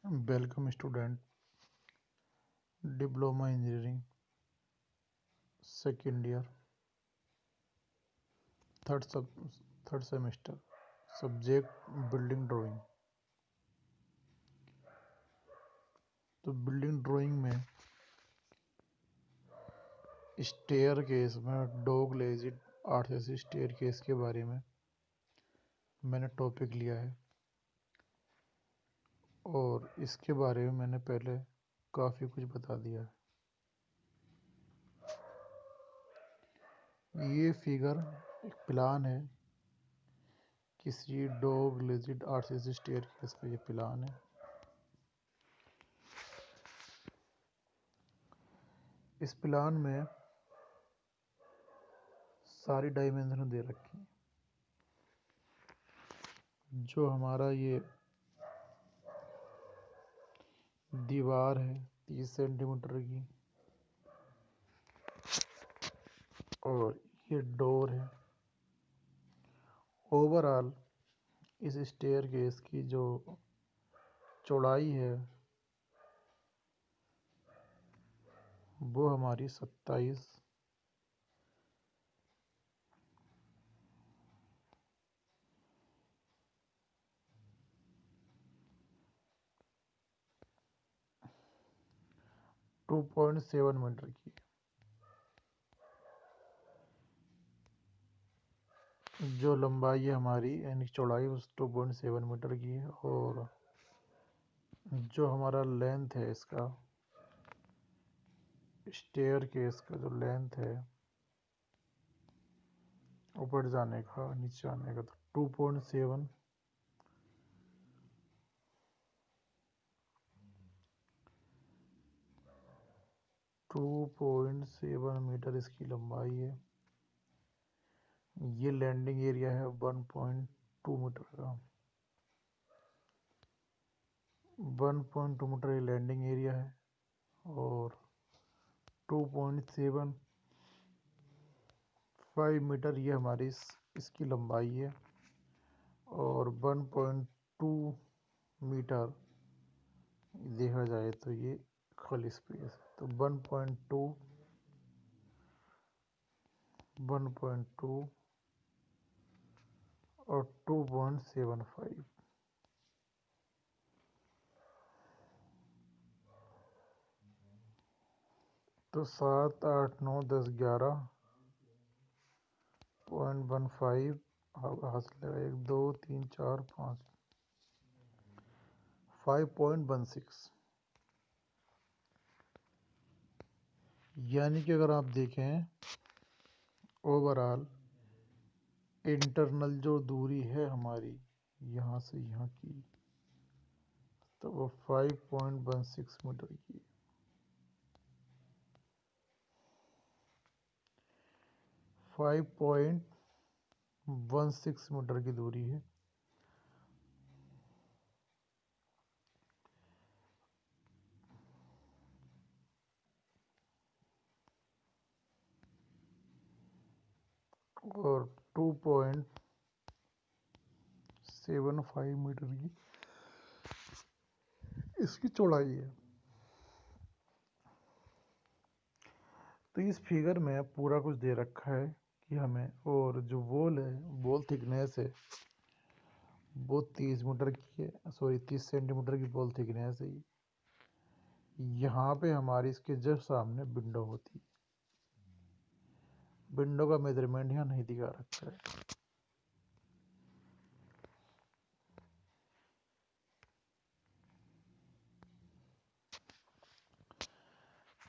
Welcome student, diploma engineering second year third semester. Subject building drawing. तो building drawing में stair case में dog लेजिड RCC stair case के बारे में मैंने टॉपिक लिया है और इसके बारे में मैंने पहले काफ़ी कुछ बता दिया है। ये फिगर एक प्लान है, किसी डॉग लेजिड आरसीसी स्टेयर केस का ये प्लान है। इस प्लान में सारी डायमेंशन दे रखी हैं। जो हमारा ये दीवार है 30 सेंटीमीटर की और ये डोर है। ओवरऑल इस स्टेयर केस की जो चौड़ाई है वो हमारी 27 2.7 मीटर की है। जो लंबाई है हमारी यानी चौड़ाई उस 2.7 मीटर की है और जो हमारा लेंथ है इसका स्टेयर केस का जो लेंथ है ऊपर जाने का नीचे आने का तो 2.7 2.7 मीटर इसकी लंबाई है। ये लैंडिंग एरिया है 1.2 मीटर का। 1.2 मीटर ये लैंडिंग एरिया है और 2.75 मीटर ये हमारी इसकी लंबाई है और 1.2 मीटर देखा जाए तो ये खाली स्पेस है। तो 1.2 और 2.75 तो 7, 8, 9, 10, 11.15 हासिल है 1, 2, 3, 4, 5 5.16। यानी कि अगर आप देखें ओवरऑल इंटरनल जो दूरी है हमारी यहाँ से यहाँ की तो वो 5.16 मीटर की। 5.16 मीटर की दूरी है। और 2.75 मीटर की इसकी चौड़ाई है। तो इस फिगर में पूरा कुछ दे रखा है कि हमें, और जो वॉल है वॉल थिकनेस है वो 30 मीटर की है, सॉरी 30 सेंटीमीटर की वॉल थिकनेस है। यहाँ पे हमारी इसके जस्ट सामने विंडो होती है। विंडो का मेजरमेंट यहाँ नहीं दिखा रखा है।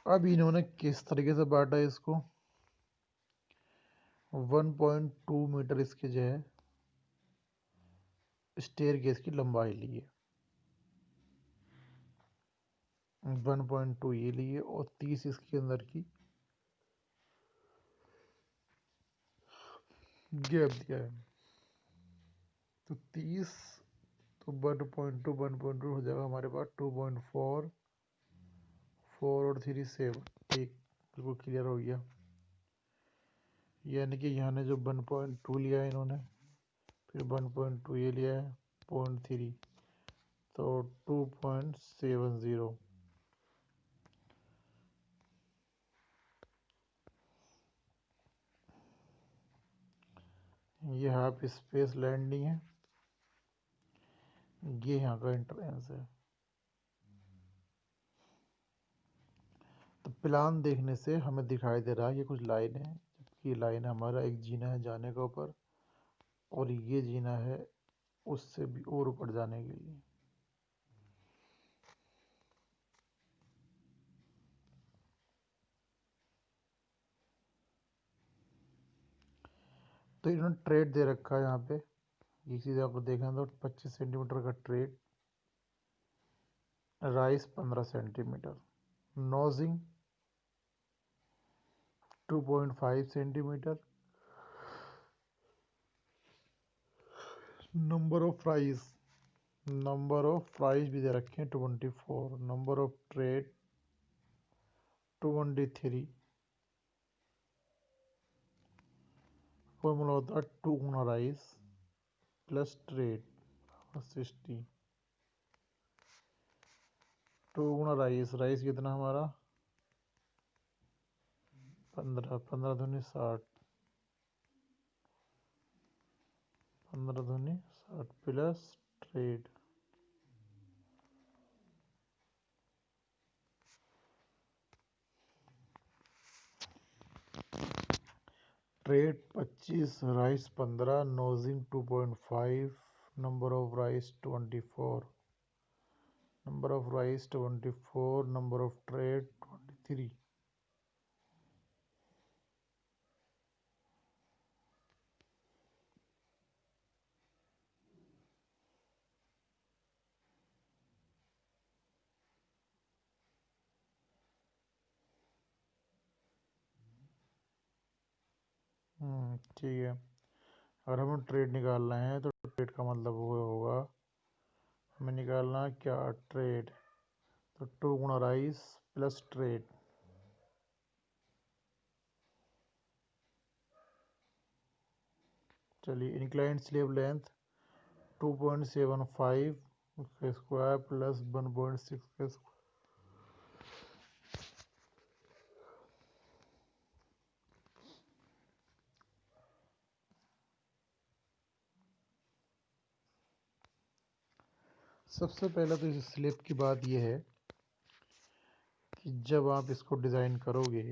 अब इन्होंने किस तरीके से बांटा है इसको, 1.2 मीटर इसके जो है स्टेयर केस की लंबाई ली है, 1.2 ये लिए और 30 इसके अंदर की गैप दिया है। तो 30 तो 1.2 हो जाएगा हमारे पास 2.4 4 और 3 7। ठीक, बिल्कुल क्लियर हो गया। यानी कि यहाँ ने जो 1.2 लिया है इन्होंने, फिर 1.2 ये लिया है 0.3 तो 2.70। ये हाफ स्पेस लैंडिंग है, ये यहाँ का एंट्रेंस है। तो प्लान देखने से हमें दिखाई दे रहा है ये कुछ लाइन है, जबकि लाइन हमारा एक जीना है जाने के ऊपर, और ये जीना है उससे भी और ऊपर जाने के लिए। तो इन्होंने ट्रेड दे रखा है यहाँ पे, ये चीज़ आपको देखना तो 25 सेंटीमीटर का trade, rice 15 centimetre, नोजिंग 2.5 centimetre, number of fries भी दे रखे हैं 24, नंबर ऑफ ट्रेड 23, फॉर्मूला होता है 2 गुना राइस प्लस ट्रेड 60, 2 गुना राइस कितना हमारा 15, 15 दूनी 60, 15 दूनी 60 plus trade, trade 25, rice 15, नोजिंग 2.5, number of rice 24, number of rice 24, number of trade 23। ठीक है, अगर हमें ट्रेड निकालना है तो ट्रेड का मतलब वो होगा, हमें निकालना है क्या ट्रेड, तो 2 गुना राइस प्लस ट्रेड, चलिए इंक्लाइंड स्लेब लेंथ 2.75 का स्क्वायर प्लस 1.6 का स्क्वायर, सबसे पहले तो इस स्लेब की बात यह है कि जब आप इसको डिज़ाइन करोगे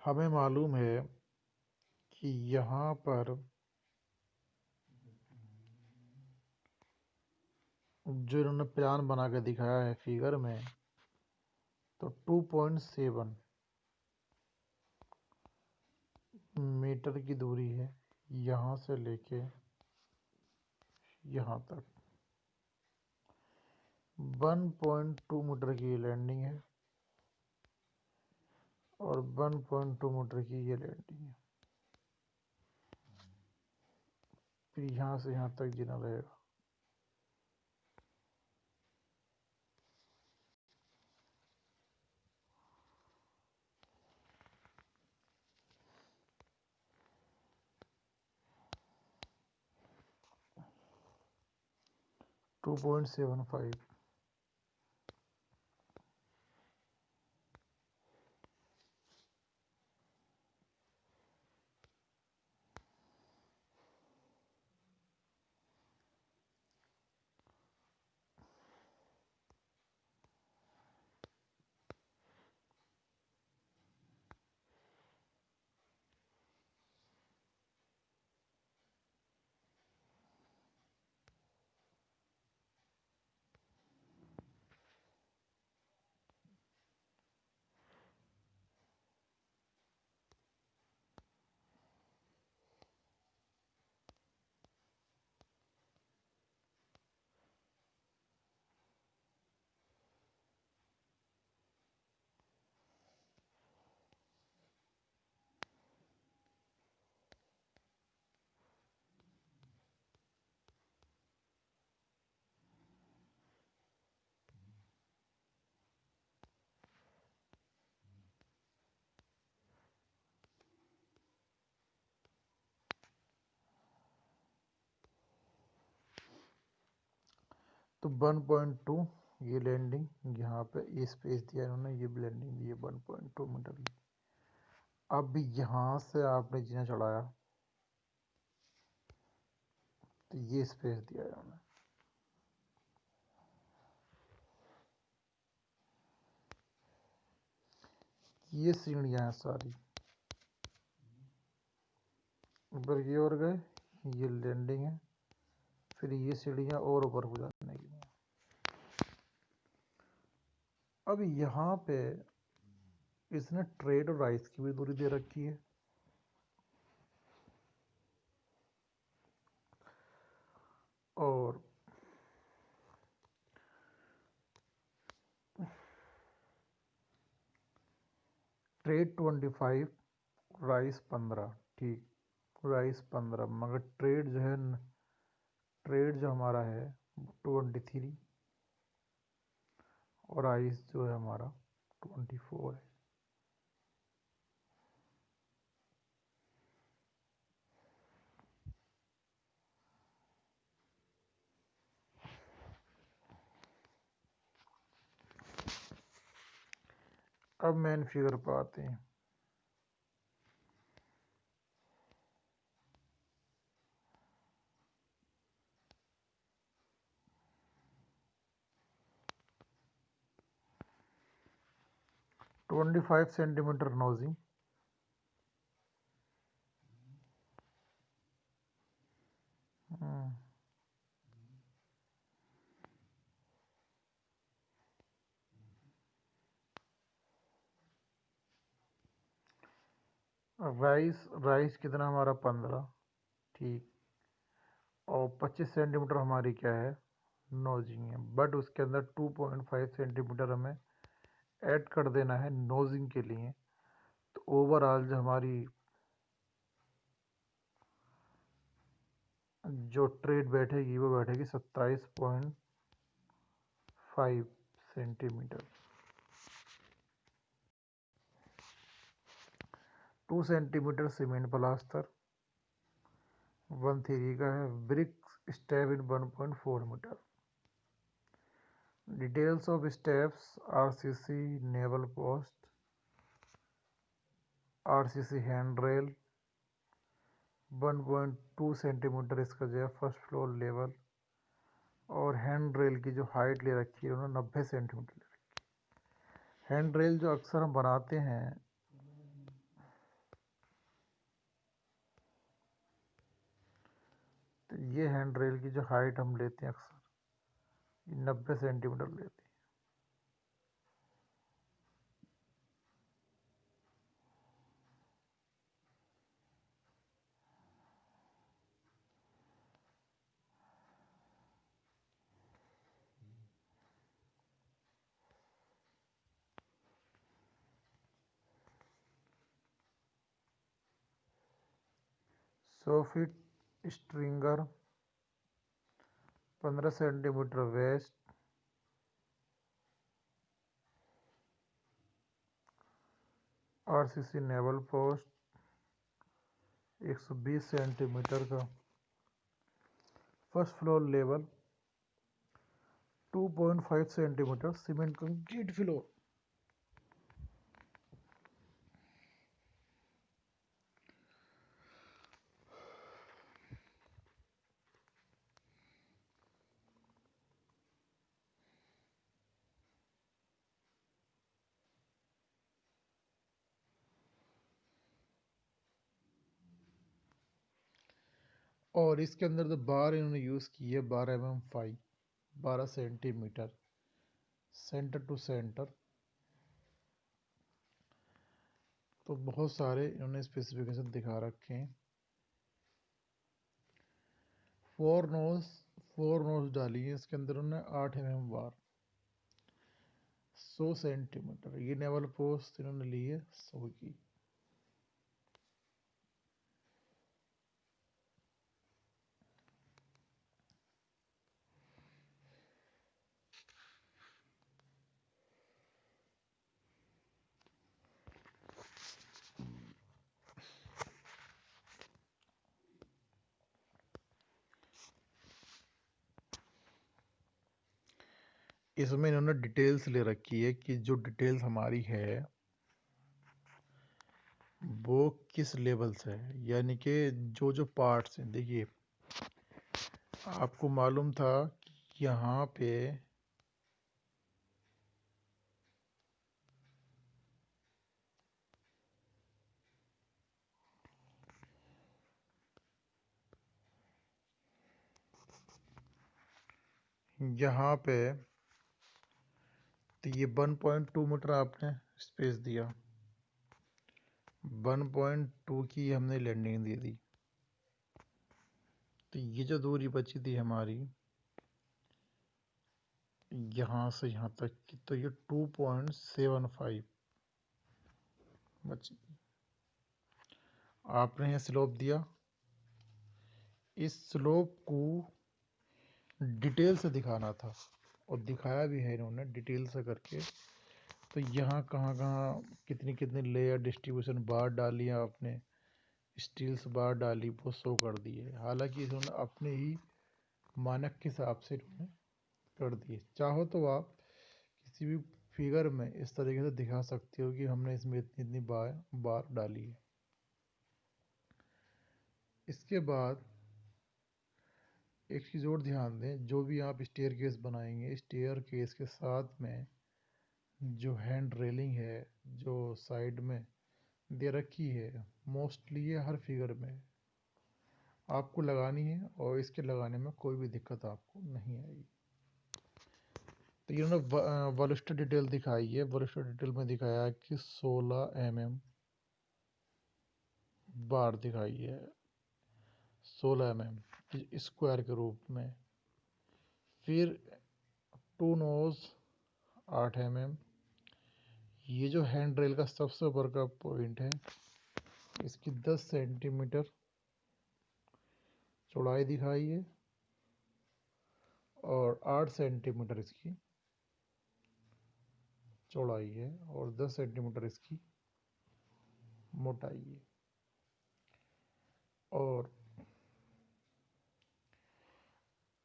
हमें मालूम है कि यहाँ पर जो इन्होंने प्लान बना के दिखाया है फिगर में, तो 2.7 मीटर की दूरी है यहाँ से लेके यहाँ तक, 1.2 मीटर की लैंडिंग है और 1.2 मीटर की ये लैंडिंग है, फिर यहाँ से यहाँ तक जीना रहेगा। टू पॉइंट सेवन फाइव तो 1.2 ये लैंडिंग यहाँ पे ये स्पेस दिया इन्होंने, ये लैंडिंग दी है 1.2 मीटर की। अब यहाँ से आपने जिना चढ़ाया तो ये स्पेस दिया है इन्होंने, ये सीढ़ियाँ हैं सारी, ऊपर की ओर गए, ये लैंडिंग है, फिर ये सीढ़ियाँ और ऊपर हो जाने की। अब यहाँ पे इसने ट्रेड और राइस की भी दूरी दे रखी है, और ट्रेड 25, राइस 15, ठीक, राइस 15, मगर ट्रेड जो है, ट्रेड जो हमारा है 23 और राइस जो है हमारा 24 है। अब मेन फिगर पर आते हैं। तो 25 सेंटीमीटर नोजिंग, राइस राइस कितना हमारा 15, ठीक, और 25 सेंटीमीटर हमारी क्या है, नोजिंग है, बट उसके अंदर 2.5 सेंटीमीटर हमें ऐड कर देना है नोजिंग के लिए। तो ओवरऑल जो हमारी जो ट्रेड बैठेगी वो बैठेगी 27.5 सेंटीमीटर। 2 सेंटीमीटर सीमेंट प्लास्टर 1/3 का है, brick slab in 1.4 metre. Details of steps, RCC newel post, RCC hand rail 1.2 centimetre इसका जो है फर्स्ट फ्लोर लेवल, और हैंड रेल की जो हाइट ले रखी है उन्होंने 90 सेंटीमीटर ले रखी है। हैंड रेल जो अक्सर हम बनाते हैं, तो ये हैंड रेल की जो हाइट हम लेते हैं अक्सर 90 सेंटीमीटर लेते हैं। Soffit stringer 15 centimeter waist, RCC newel post 120 centimeter का, first floor level 2.5 centimeter cement concrete floor. और इसके अंदर जो बार इन्होंने यूज़ की है 12 mm 5, 12 centimetre centre to centre. तो बहुत सारे इन्होंने स्पेसिफिकेशन दिखा रखे हैं। फोर नोज डाली है इसके अंदर उन्होंने 8 mm बार, 100 सेंटीमीटर। ये नेवल पोस्ट इन्होंने ली है 100 की। इसमें इन्होंने डिटेल्स ले रखी है कि जो डिटेल्स हमारी है वो किस लेवल से है, यानी कि जो जो पार्ट्स हैं। देखिए आपको मालूम था कि यहाँ पे यहाँ पे तो ये 1.2 मीटर आपने स्पेस दिया, 1.2 की हमने लैंडिंग दे दी। तो ये जो दूरी बची थी हमारी यहाँ से यहाँ तक की, तो ये 2.75 बची। आपने यहाँ स्लोप दिया, इस स्लोप को डिटेल से दिखाना था और दिखाया भी है इन्होंने डिटेल से करके। तो यहाँ कहाँ कहाँ कितनी कितनी लेयर डिस्ट्रीब्यूशन बार डाली आपने, स्टील्स बार डाली, वो शो कर दिए। हालांकि इन्होंने अपने ही मानक के हिसाब से इन्होंने कर दिए। चाहो तो आप किसी भी फिगर में इस तरीके से दिखा सकते हो कि हमने इसमें इतनी इतनी बार डाली है। इसके बाद एक चीज़ और ध्यान दें, जो भी आप स्टेयर केस बनाएंगे, स्टेयर केस के साथ में जो हैंड रेलिंग है जो साइड में दे रखी है, मोस्टली ये हर फिगर में आपको लगानी है और इसके लगाने में कोई भी दिक्कत आपको नहीं आएगी। तो इन्होंने वॉल्यूस्टर डिटेल दिखाई है। वॉल्यूस्टर डिटेल में दिखाया है कि 16 mm बार दिखाई है, 16 mm स्क्वायर के रूप में। फिर टू नोज 8 mm। ये जो हैंड रेल का सबसे बड़ा पॉइंट है, इसकी 10 सेंटीमीटर चौड़ाई दिखाई है और 8 सेंटीमीटर इसकी चौड़ाई है और 10 सेंटीमीटर इसकी मोटाई है। और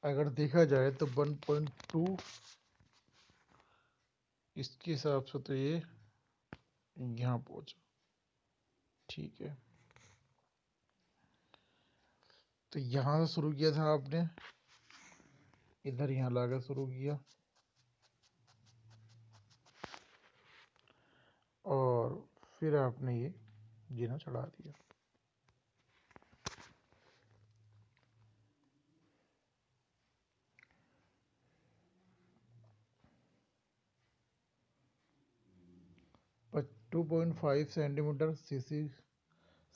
अगर देखा जाए तो 1.2 इसके हिसाब से तो ये यहाँ पहुँचा, ठीक है। तो यहाँ से शुरू किया था आपने, इधर यहाँ लाकर शुरू किया और फिर आपने ये जीना चढ़ा दिया। पर 2.5 centimeter CC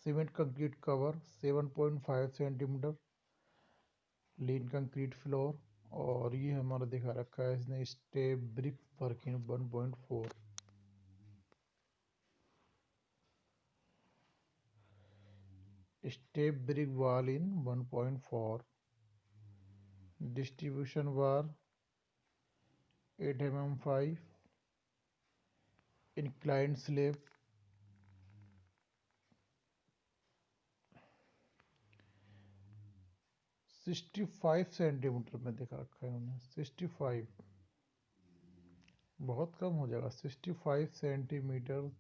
cement concrete cover, 7.5 centimeter lean concrete floor, और ये हमारा दिखा रखा है इसने step brick working 1.4, step brick wall in 1.4, distribution bar 8 mm 5, inclined slab 65 centimeter में दिखा रखा है उन्होंने। 65 बहुत कम हो जाएगा, 65 सेंटीमीटर।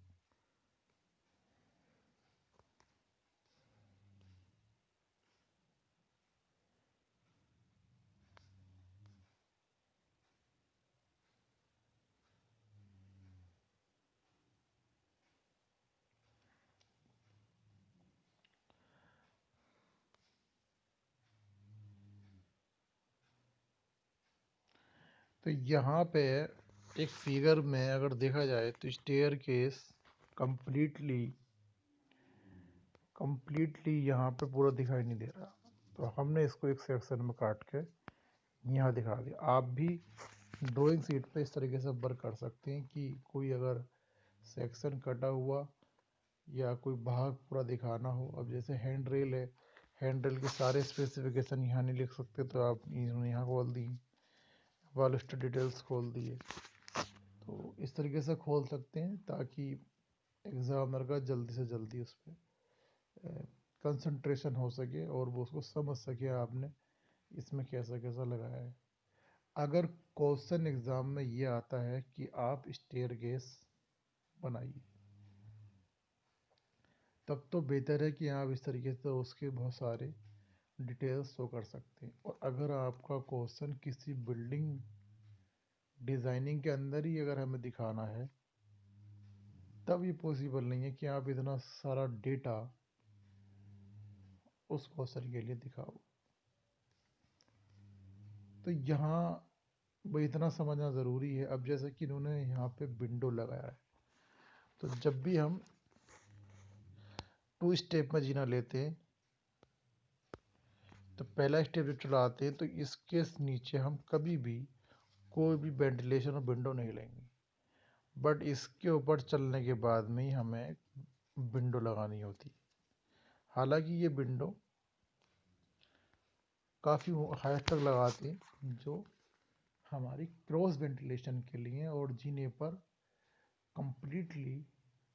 तो यहाँ पे एक फिगर में अगर देखा जाए तो स्टेयर केस कंप्लीटली यहाँ पे पूरा दिखाई नहीं दे रहा। तो हमने इसको एक सेक्शन में काट के यहाँ दिखा दिया। आप भी ड्राइंग शीट पे इस तरीके से वर्क कर सकते हैं कि कोई अगर सेक्शन कटा हुआ या कोई भाग पूरा दिखाना हो। अब जैसे हैंड रेल है, हैंड रेल के सारे स्पेसिफिकेशन यहाँ नहीं लिख सकते, तो आप इन्होंने यहाँ खोल दी, वॉल्यूस्टर डिटेल्स खोल दिए। तो इस तरीके से खोल सकते हैं ताकि एग्जामिनर का जल्दी से जल्दी उस पर कंसंट्रेशन हो सके और वो उसको समझ सके आपने इसमें कैसा कैसा लगाया है। अगर क्वेश्चन एग्जाम में ये आता है कि आप स्टेयरकेस बनाइए, तब तो बेहतर है कि आप इस तरीके से उसके बहुत सारे डिटेल्स शो कर सकते हैं। और अगर आपका क्वेश्चन किसी बिल्डिंग डिज़ाइनिंग के अंदर ही अगर हमें दिखाना है, तब ये पॉसिबल नहीं है कि आप इतना सारा डेटा उस क्वेश्चन के लिए दिखाओ। तो यहाँ वो इतना समझना ज़रूरी है। अब जैसे कि इन्होंने यहाँ पे विंडो लगाया है, तो जब भी हम 2 स्टेप में जीना लेते हैं, तो पहला स्टेप जब चलाते हैं तो इसके नीचे हम कभी भी कोई भी वेंटिलेशन और विंडो नहीं लेंगे, बट इसके ऊपर चलने के बाद में ही हमें विंडो लगानी होती है। हालांकि ये विंडो काफ़ी हाइट तक लगाते हैं, जो हमारी क्रॉस वेंटिलेशन के लिए और जीने पर कंप्लीटली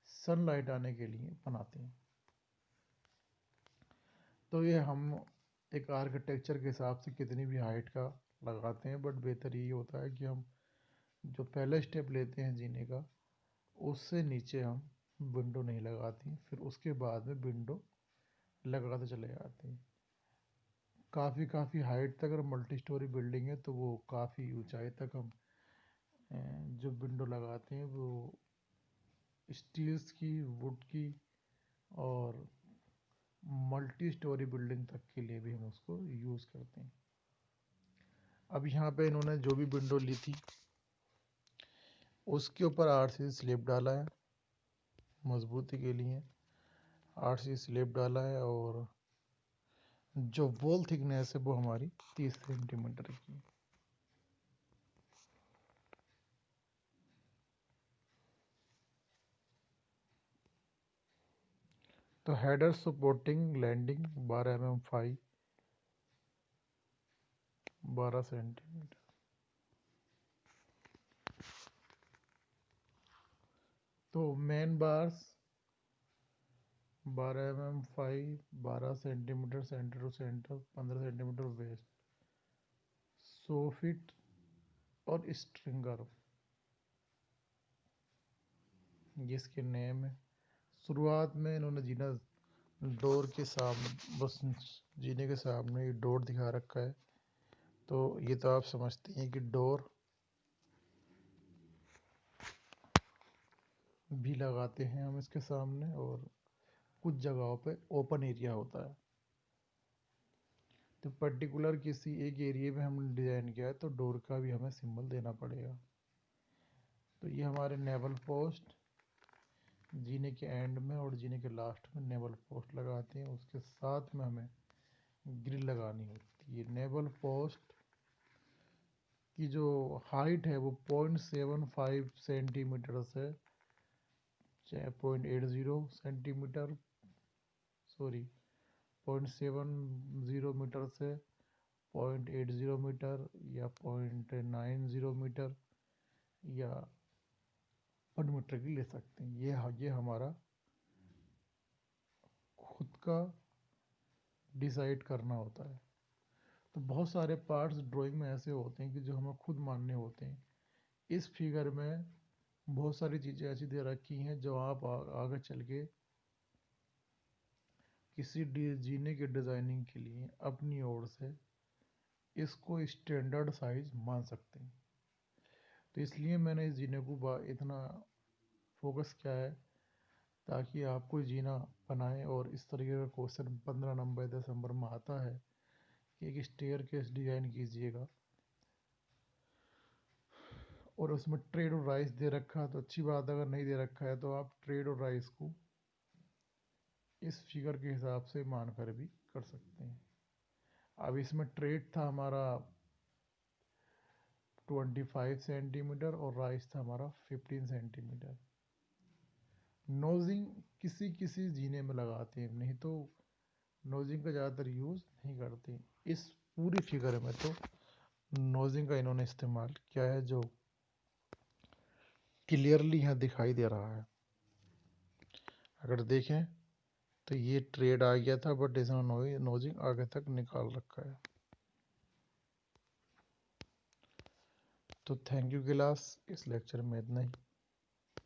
सनलाइट आने के लिए बनाते हैं। तो ये हम एक आर्किटेक्चर के हिसाब से कितनी भी हाइट का लगाते हैं, बट बेहतर यही होता है कि हम जो पहला स्टेप लेते हैं जीने का, उससे नीचे हम विंडो नहीं लगाते हैं, फिर उसके बाद में विंडो लगाते चले जाते हैं। काफ़ी हाइट तक, अगर मल्टी स्टोरी बिल्डिंग है तो वो काफ़ी ऊंचाई तक हम जो विंडो लगाते हैं वो स्टील्स की, वुड की और मल्टी स्टोरी बिल्डिंग तक के लिए भी हम उसको यूज़ करते हैं। अब यहाँ पे इन्होंने जो भी विंडो ली थी उसके ऊपर आरसीसी स्लैब डाला है मजबूती के लिए, आरसीसी स्लैब डाला है, और जो वॉल थिकनेस है वो हमारी 30 सेंटीमीटर की है। तो header supporting landing 12 mm 5 12 centimeter. तो main bars 12 mm 5 12 centimetre centre to center, 15 centimeter waist, soffit और स्ट्रिंगर, ये इसके नेम है। शुरुआत में इन्होंने जीना डोर के सामने, बस जीने के सामने ये डोर दिखा रखा है, तो ये तो आप समझते हैं कि डोर भी लगाते हैं हम इसके सामने, और कुछ जगहों पे ओपन एरिया होता है, तो पर्टिकुलर किसी एक एरिया में हमने डिज़ाइन किया है तो डोर का भी हमें सिंबल देना पड़ेगा। तो ये हमारे नेवल पोस्ट जीने के एंड में और जीने के लास्ट में नेवल पोस्ट लगाते हैं, उसके साथ में हमें ग्रिल लगानी होती है। नेवल पोस्ट की जो हाइट है वो 0.75 सेंटीमीटर से 0.80 सेंटीमीटर, सॉरी 0.70 मीटर से 0.80 मीटर या 0.90 मीटर या 1 मीटर की ले सकते हैं। ये हमारा खुद का डिसाइड करना होता है। तो बहुत सारे पार्ट्स ड्राइंग में ऐसे होते हैं कि जो हमें खुद मानने होते हैं। इस फिगर में बहुत सारी चीज़ें ऐसी दे रखी हैं जो आप आगे चल के किसी जीने के डिज़ाइनिंग के लिए अपनी ओर से इसको स्टैंडर्ड साइज मान सकते हैं। तो इसलिए मैंने इस जीने को इतना फोकस किया है, ताकि आप कोई जीना बनाएं और इस तरीके का क्वेश्चन 15 नंबर 10 नंबर में आता है कि एक स्टेयर केस डिज़ाइन कीजिएगा और उसमें ट्रेड और राइस दे रखा है तो अच्छी बात है, अगर नहीं दे रखा है तो आप ट्रेड और राइस को इस फिगर के हिसाब से मान कर भी कर सकते हैं। अब इसमें ट्रेड था हमारा 25 सेंटीमीटर और राइस था हमारा 15 सेंटीमीटर। नोजिंग किसी किसी जीने में लगाते हैं, नहीं तो नोजिंग का ज़्यादातर यूज़ नहीं करते। इस पूरी फिगर में तो नोजिंग का इन्होंने इस्तेमाल किया है, जो क्लियरली यहाँ दिखाई दे रहा है। अगर देखें तो ये ट्रेड आ गया था, बट इसने नोजिंग आगे तक निकाल रखा है। तो थैंक यू क्लास, इस लेक्चर में इतना ही।